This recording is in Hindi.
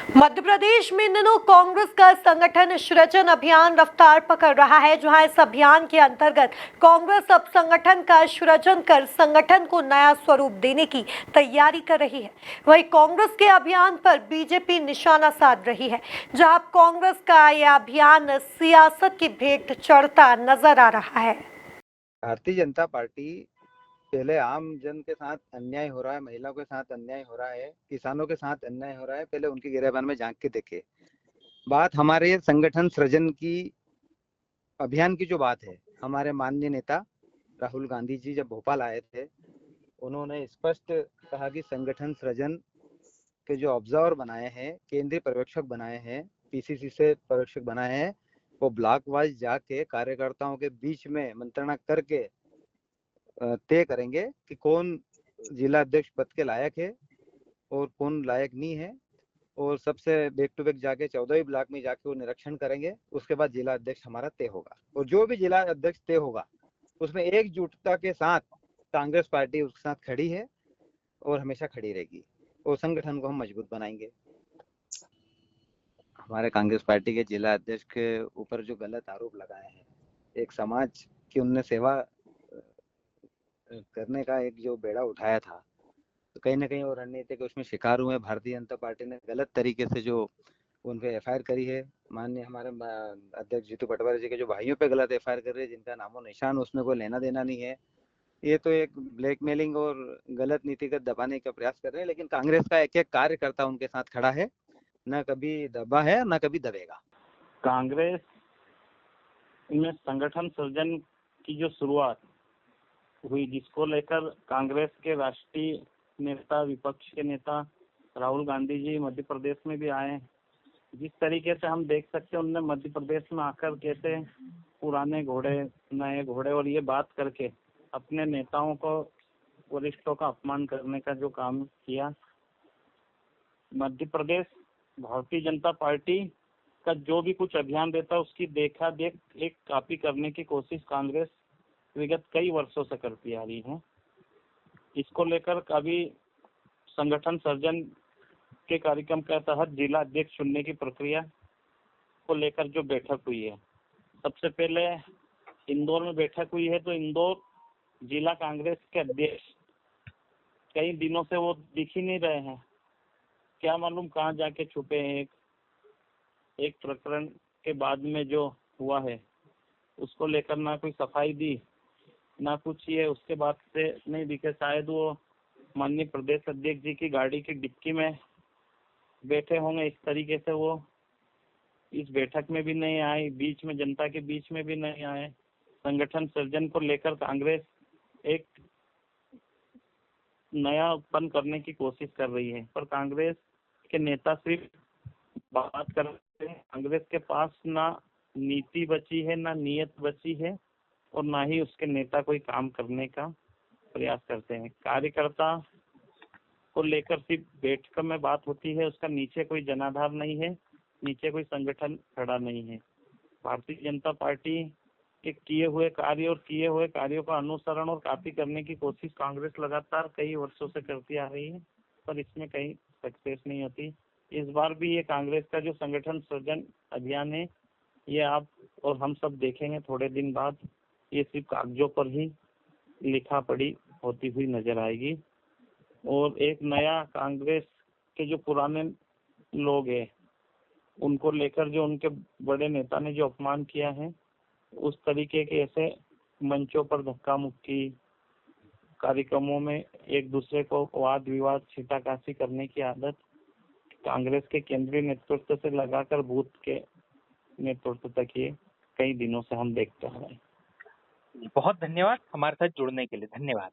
मध्य प्रदेश में इन दिनों कांग्रेस का संगठन सृजन अभियान रफ्तार पकड़ रहा है, जहां इस अभियान के अंतर्गत कांग्रेस अब संगठन का सृजन कर संगठन को नया स्वरूप देने की तैयारी कर रही है। वहीं कांग्रेस के अभियान पर बीजेपी निशाना साध रही है, जहां कांग्रेस का यह अभियान सियासत की भेंट चढ़ता नजर आ रहा है। भारतीय जनता पार्टी पहले आम जन के साथ अन्याय हो रहा है, महिलाओं के साथ अन्याय हो रहा है, किसानों के साथ अन्याय हो रहा है, पहले उनकी गिरफ्तार में झांक के देखे। बात हमारे संगठन सृजन की अभियान की जो बात है, हमारे माननीय नेता राहुल गांधी जी जब भोपाल आए थे, उन्होंने स्पष्ट कहा कि संगठन सृजन के जो ऑब्जर्वर बनाए हैं, केंद्रीय पर्यवेक्षक बनाए हैं, पीसीसी से पर्यवेक्षक बनाए हैं, वो ब्लॉक वाइज जाके कार्यकर्ताओं के बीच में मंत्रणा करके तय करेंगे कि कौन जिला अध्यक्ष पद के लायक है और कौन लायक नहीं है, और सबसे बैक टू बैक जाके 14 ब्लॉक में जाके वो निरीक्षण करेंगे। उसके बाद जिला अध्यक्ष हमारा तय होगा, और जो भी जिला अध्यक्ष तय होगा उसमें एकजुटता के साथ कांग्रेस पार्टी उसके साथ खड़ी है और हमेशा खड़ी रहेगी, और संगठन को हम मजबूत बनाएंगे। हमारे कांग्रेस पार्टी के जिला अध्यक्ष के ऊपर जो गलत आरोप लगाए हैं, एक समाज की उनने सेवा करने का एक जो बेड़ा उठाया था, तो कहीं ना कहीं वो रणनीति के उसमें शिकार हुए। भारतीय जनता पार्टी ने गलत तरीके से जो उन पे एफआईआर करी है, माननीय हमारे अध्यक्ष जीतू पटवारी जी के जो भाइयों पे गलत एफआईआर कर रहे हैं, जिनका नामो निशान उसमें कोई लेना देना नहीं है, ये तो एक ब्लैकमेलिंग और गलत नीतिगत दबाने का प्रयास कर रहे हैं। लेकिन कांग्रेस का एक एक कार्यकर्ता उनके साथ खड़ा है, न कभी दबा है न कभी दबेगा। कांग्रेस में संगठन सृजन की जो शुरुआत हुई, जिसको लेकर कांग्रेस के राष्ट्रीय नेता, विपक्ष के नेता राहुल गांधी जी मध्य प्रदेश में भी आए। जिस तरीके से हम देख सकते हैं, उनने मध्य प्रदेश में आकर कैसे पुराने घोड़े, नए घोड़े और ये बात करके अपने नेताओं को, वरिष्ठों का अपमान करने का जो काम किया। मध्य प्रदेश भारतीय जनता पार्टी का जो भी कुछ अभियान देता है, उसकी देखा देख एक कॉपी करने की कोशिश कांग्रेस विगत कई वर्षों से करती आ रही है। इसको लेकर कभी संगठन सृजन के कार्यक्रम के तहत जिला अध्यक्ष चुनने की प्रक्रिया को लेकर जो बैठक हुई है, सबसे पहले इंदौर में बैठक हुई है। तो इंदौर जिला कांग्रेस के अध्यक्ष कई दिनों से वो दिख ही नहीं रहे हैं, क्या मालूम कहाँ जाके छुपे हैं। एक प्रकरण के बाद में जो हुआ है, उसको लेकर ना कोई सफाई दी ना कुछ, ये उसके बाद से नहीं दिखे। शायद वो माननीय प्रदेश अध्यक्ष जी की गाड़ी की डिक्की में बैठे होंगे, इस तरीके से वो इस बैठक में भी नहीं आए, बीच में जनता के बीच में भी नहीं आए। संगठन सृजन को लेकर कांग्रेस एक नया उत्पन्न करने की कोशिश कर रही है, पर कांग्रेस के नेता सिर्फ बात कर रहे हैं। कांग्रेस के पास ना नीति बची है, ना नीयत बची है, और ना ही उसके नेता कोई काम करने का प्रयास करते हैं। कार्यकर्ता को लेकर सिर्फ बैठक में बात होती है, उसका नीचे कोई जनाधार नहीं है, नीचे कोई संगठन खड़ा नहीं है। भारतीय जनता पार्टी के किए हुए कार्य और किए हुए कार्यों का अनुसरण और कॉपी करने की कोशिश कांग्रेस लगातार कई वर्षों से करती आ रही है, पर इसमें कहीं सक्सेस नहीं होती। इस बार भी ये कांग्रेस का जो संगठन सृजन अभियान है, ये आप और हम सब देखेंगे थोड़े दिन बाद, ये सिर्फ कागजों पर ही लिखा पढ़ी होती हुई नजर आएगी। और एक नया कांग्रेस के जो पुराने लोग हैं, उनको लेकर जो उनके बड़े नेता ने जो अपमान किया है, उस तरीके के ऐसे मंचों पर धक्का मुक्की, कार्यक्रमों में एक दूसरे को वाद विवाद, छींटाकाशी करने की आदत कांग्रेस के केंद्रीय नेतृत्व से लगाकर बूथ के नेतृत्व तक ये कई दिनों से हम देखते हैं। बहुत धन्यवाद हमारे साथ जुड़ने के लिए। धन्यवाद।